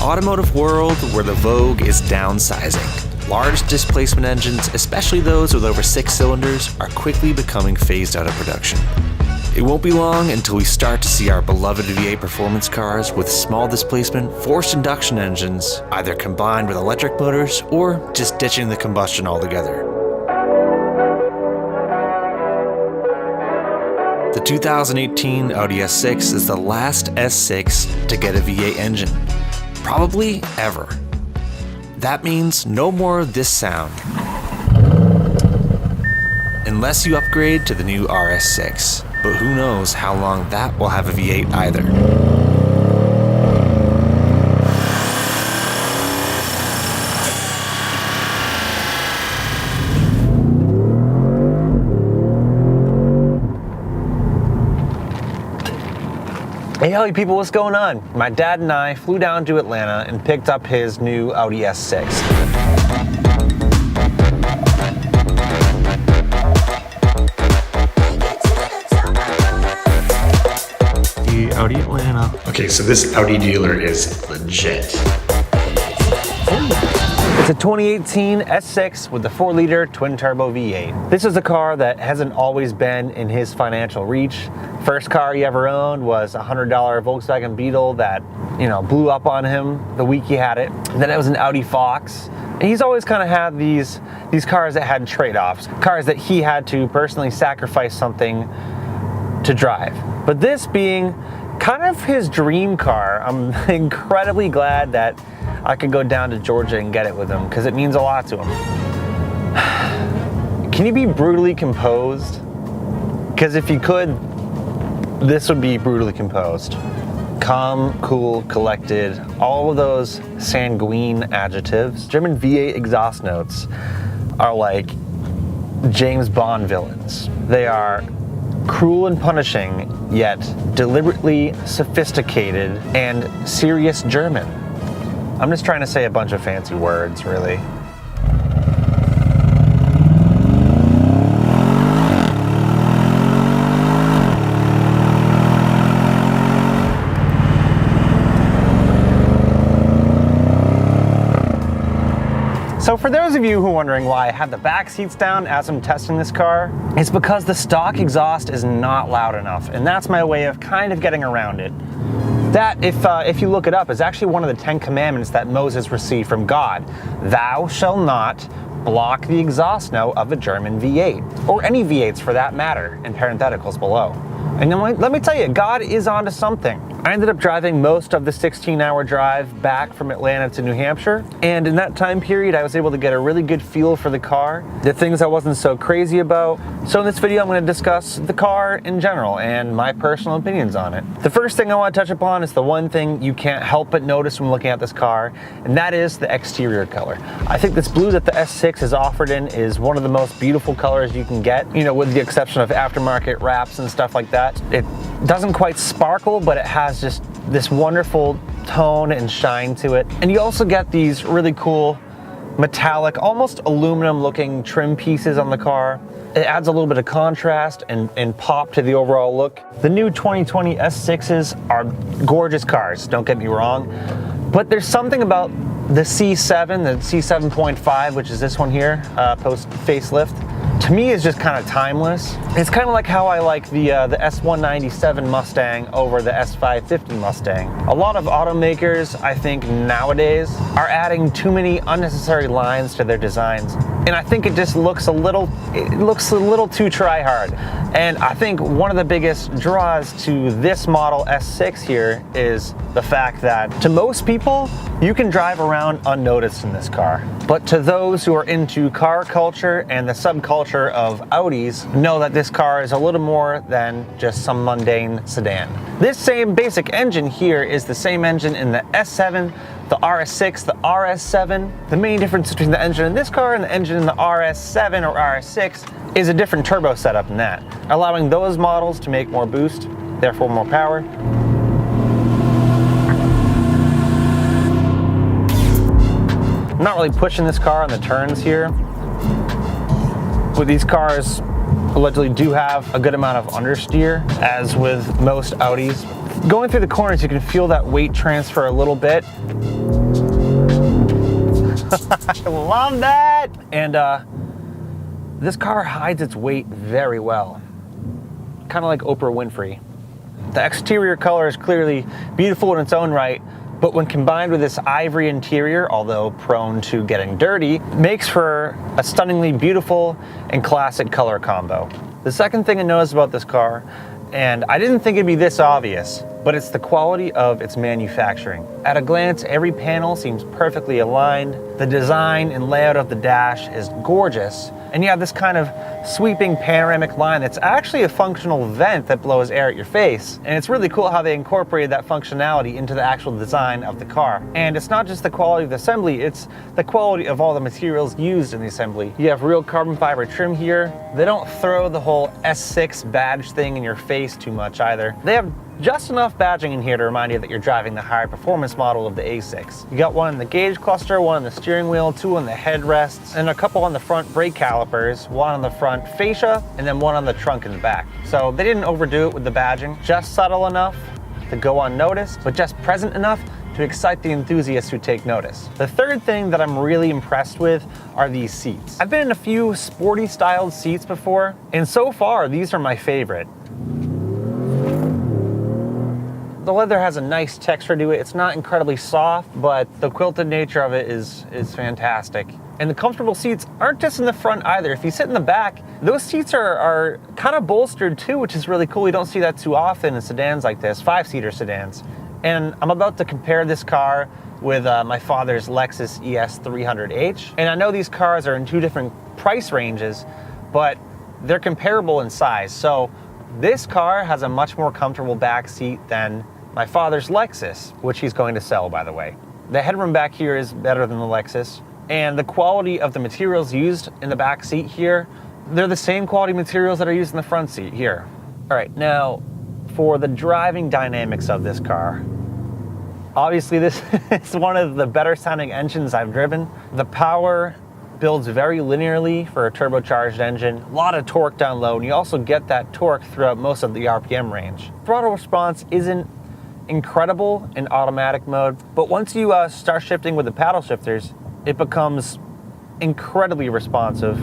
automotive world where the vogue is downsizing. Large displacement engines, especially those with over 6 cylinders, are quickly becoming phased out of production. It won't be long until we start to see our beloved V8 performance cars with small displacement, forced induction engines either combined with electric motors or just ditching the combustion altogether. The 2018 Audi S6 is the last S6 to get a V8 engine, probably ever. That means no more of this sound, unless you upgrade to the new RS6, but who knows how long that will have a V8 either. Hey, Audi people, what's going on? My dad and I flew down to Atlanta and picked up his new Audi S6. The Audi Atlanta. Okay, so this Audi dealer is legit. It's a 2018 S6 with the 4-liter twin-turbo V8. This is a car that hasn't always been in his financial reach. First car he ever owned was a $100 Volkswagen Beetle that, blew up on him the week he had it. Then it was an Audi Fox. And he's always kind of had these cars that had trade-offs, cars that he had to personally sacrifice something to drive. But this being kind of his dream car, I'm incredibly glad that I could go down to Georgia and get it with him because it means a lot to him. Can you be brutally composed? Because if you could, this would be brutally composed. Calm, cool, collected, all of those sanguine adjectives. German V8 exhaust notes are like James Bond villains. They are cruel and punishing, yet deliberately sophisticated and serious German. I'm just trying to say a bunch of fancy words, really. So for those of you who are wondering why I have the back seats down as I'm testing this car, it's because the stock exhaust is not loud enough, and that's my way of kind of getting around it. That, if you look it up, is actually one of the 10 commandments that Moses received from God. Thou shalt not block the exhaust note of a German V8, or any V8s for that matter, in parentheticals below. And let me tell you, God is onto something. I ended up driving most of the 16-hour drive back from Atlanta to New Hampshire, and in that time period I was able to get a really good feel for the car, the things I wasn't so crazy about. So in this video I'm going to discuss the car in general and my personal opinions on it. The first thing I want to touch upon is the one thing you can't help but notice when looking at this car, and that is the exterior color. I think this blue that the S6 is offered in is one of the most beautiful colors you can get, with the exception of aftermarket wraps and stuff like that. It doesn't quite sparkle, but it has just this wonderful tone and shine to it. And you also get these really cool metallic, almost aluminum looking trim pieces on the car. It adds a little bit of contrast and pop to the overall look. The new 2020 S6s are gorgeous cars, don't get me wrong, but there's something about the C7, the C7.5, which is this one here, post facelift, to me is just kind of timeless. It's kind of like how I like the S197 Mustang over the S550 Mustang. A lot of automakers, I think nowadays, are adding too many unnecessary lines to their designs. And I think it just looks a little too try-hard. And I think one of the biggest draws to this model S6 here is the fact that to most people, you can drive around unnoticed in this car. But to those who are into car culture and the subculture of Audis, know that this car is a little more than just some mundane sedan. This same basic engine here is the same engine in the S7, the RS6, the RS7. The main difference between the engine in this car and the engine in the RS7 or RS6 is a different turbo setup in that, allowing those models to make more boost, therefore more power. I'm not really pushing this car on the turns here. With these cars, allegedly do have a good amount of understeer, as with most Audis. Going through the corners, you can feel that weight transfer a little bit. I love that! And this car hides its weight very well. Kind of like Oprah Winfrey. The exterior color is clearly beautiful in its own right, but when combined with this ivory interior, although prone to getting dirty, makes for a stunningly beautiful and classic color combo. The second thing I noticed about this car, and I didn't think it'd be this obvious, but it's the quality of its manufacturing. At a glance, every panel seems perfectly aligned. The design and layout of the dash is gorgeous, and you have this kind of sweeping panoramic line that's actually a functional vent that blows air at your face. And it's really cool how they incorporated that functionality into the actual design of the car. And it's not just the quality of the assembly, it's the quality of all the materials used in the assembly. You have real carbon fiber trim here. They don't throw the whole S6 badge thing in your face too much either. They have just enough badging in here to remind you that you're driving the higher performance model of the A6. You got one in the gauge cluster, one on the steering wheel, two on the headrests, and a couple on the front brake calipers, one on the front fascia, and then one on the trunk in the back. So they didn't overdo it with the badging, just subtle enough to go unnoticed, but just present enough to excite the enthusiasts who take notice. The third thing that I'm really impressed with are these seats. I've been in a few sporty styled seats before, and so far these are my favorite. The leather has a nice texture to it. It's not incredibly soft, but the quilted nature of it is fantastic. And the comfortable seats aren't just in the front either. If you sit in the back, those seats are kind of bolstered too, which is really cool. You don't see that too often in sedans like this, 5-seater sedans. And I'm about to compare this car with my father's Lexus ES 300H. And I know these cars are in two different price ranges, but they're comparable in size. So this car has a much more comfortable back seat than my father's Lexus, which he's going to sell, by the way. The headroom back here is better than the Lexus, and the quality of the materials used in the back seat here, they're the same quality materials that are used in the front seat here. All right, now for the driving dynamics of this car, obviously this is one of the better sounding engines I've driven. The power builds very linearly for a turbocharged engine, a lot of torque down low, and you also get that torque throughout most of the RPM range. Throttle response isn't incredible in automatic mode, but once you start shifting with the paddle shifters, it becomes incredibly responsive.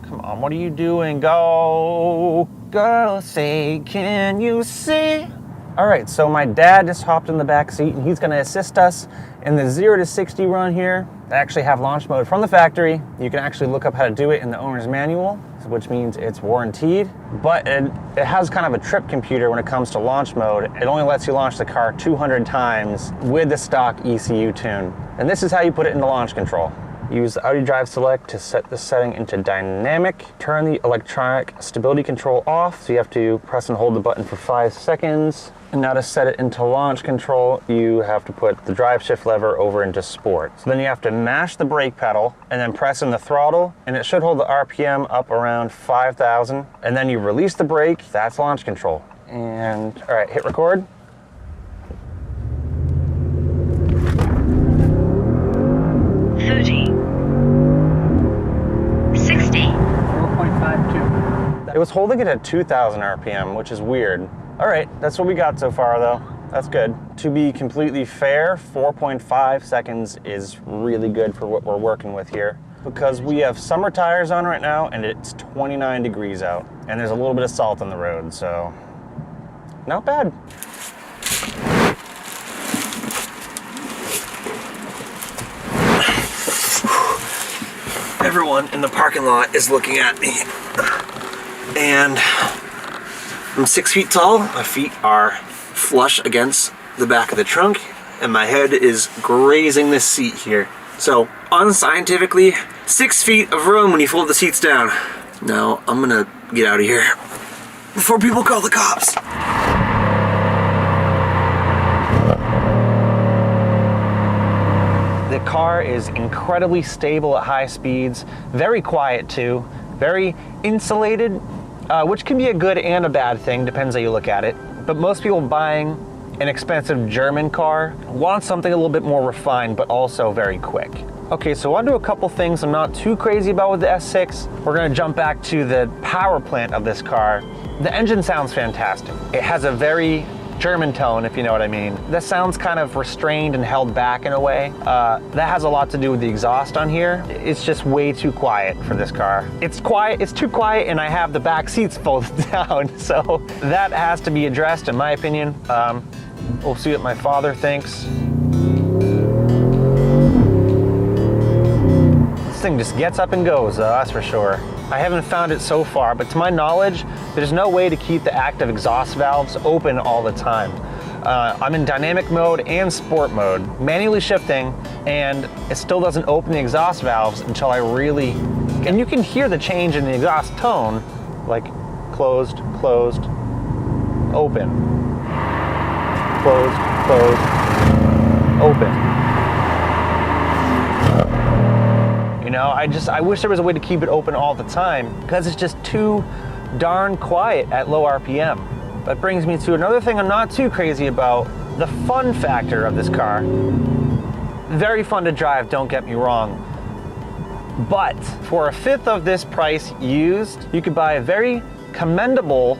Come on, what are you doing? Go! Girl, say, can you see? All right, so my dad just hopped in the back seat and he's gonna assist us in the 0 to 60 run here. They actually have launch mode from the factory. You can actually look up how to do it in the owner's manual, which means it's warranted, but it has kind of a trip computer when it comes to launch mode. It only lets you launch the car 200 times with the stock ECU tune. And this is how you put it into launch control. Use the Audi Drive Select to set the setting into dynamic. Turn the electronic stability control off, so you have to press and hold the button for 5 seconds. And now to set it into launch control, you have to put the drive shift lever over into sport. So then you have to mash the brake pedal and then press in the throttle, and it should hold the RPM up around 5,000. And then you release the brake, that's launch control. And all right, hit record. It was holding it at 2,000 RPM, which is weird. All right, that's what we got so far though. That's good. To be completely fair, 4.5 seconds is really good for what we're working with here, because we have summer tires on right now and it's 29 degrees out and there's a little bit of salt on the road, so not bad. Everyone in the parking lot is looking at me. And I'm 6 feet tall, my feet are flush against the back of the trunk, and my head is grazing this seat here. So, unscientifically, 6 feet of room when you fold the seats down. Now, I'm gonna get out of here before people call the cops. The car is incredibly stable at high speeds, very quiet too, very insulated, which can be a good and a bad thing, depends how you look at it. But most people buying an expensive German car want something a little bit more refined, but also very quick. Okay, so I'll do a couple things I'm not too crazy about with the S6. We're gonna jump back to the power plant of this car. The engine sounds fantastic. It has a very German tone, if you know what I mean. This sounds kind of restrained and held back in a way. That has a lot to do with the exhaust on here. It's just way too quiet for this car. It's quiet, it's too quiet, and I have the back seats folded down, so that has to be addressed in my opinion. We'll see what my father thinks. This thing just gets up and goes, that's for sure. I haven't found it so far, but to my knowledge, there's no way to keep the active exhaust valves open all the time. I'm in dynamic mode and sport mode, manually shifting, and it still doesn't open the exhaust valves until I really, and you can hear the change in the exhaust tone, like closed, closed, open, closed, closed, open. You know, I wish there was a way to keep it open all the time because it's just too darn quiet at low RPM. That brings me to another thing I'm not too crazy about, the fun factor of this car. Very fun to drive, don't get me wrong. But for a fifth of this price used, you could buy a very commendable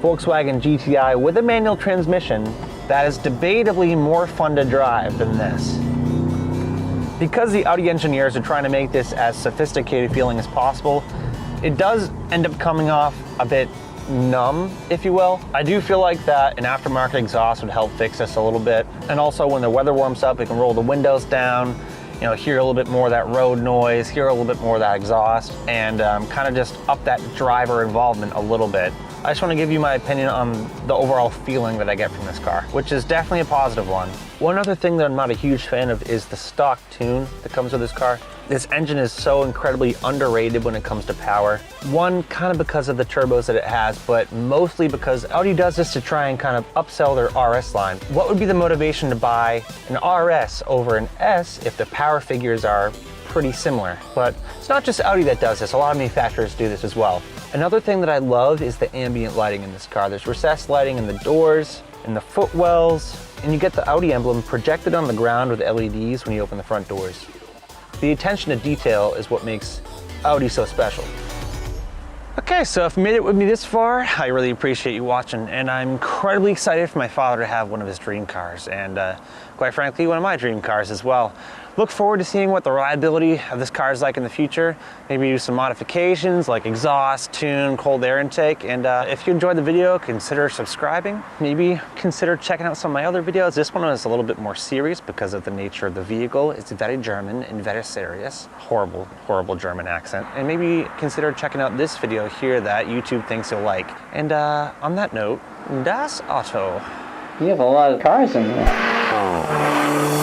Volkswagen GTI with a manual transmission that is debatably more fun to drive than this. Because the Audi engineers are trying to make this as sophisticated feeling as possible, it does end up coming off a bit numb, if you will. I do feel like that an aftermarket exhaust would help fix this a little bit. And also when the weather warms up, we can roll the windows down, you know, hear a little bit more of that road noise, hear a little bit more of that exhaust, and kind of just up that driver involvement a little bit. I just want to give you my opinion on the overall feeling that I get from this car, which is definitely a positive one. One other thing that I'm not a huge fan of is the stock tune that comes with this car. This engine is so incredibly underrated when it comes to power. One, kind of because of the turbos that it has, but mostly because Audi does this to try and kind of upsell their RS line. What would be the motivation to buy an RS over an S if the power figures are pretty similar? But it's not just Audi that does this, a lot of manufacturers do this as well. Another thing that I love is the ambient lighting in this car. There's recessed lighting in the doors, in the footwells, and you get the Audi emblem projected on the ground with LEDs when you open the front doors. The attention to detail is what makes Audi so special. Okay, so if you made it with me this far, I really appreciate you watching, and I'm incredibly excited for my father to have one of his dream cars, and quite frankly, one of my dream cars as well. Look forward to seeing what the reliability of this car is like in the future. Maybe do some modifications like exhaust, tune, cold air intake, and if you enjoyed the video, consider subscribing. Maybe consider checking out some of my other videos. This one is a little bit more serious because of the nature of the vehicle. It's very German and very serious. Horrible, horrible German accent. And maybe consider checking out this video here that YouTube thinks you'll like. And on that note, das Auto. You have a lot of cars in there.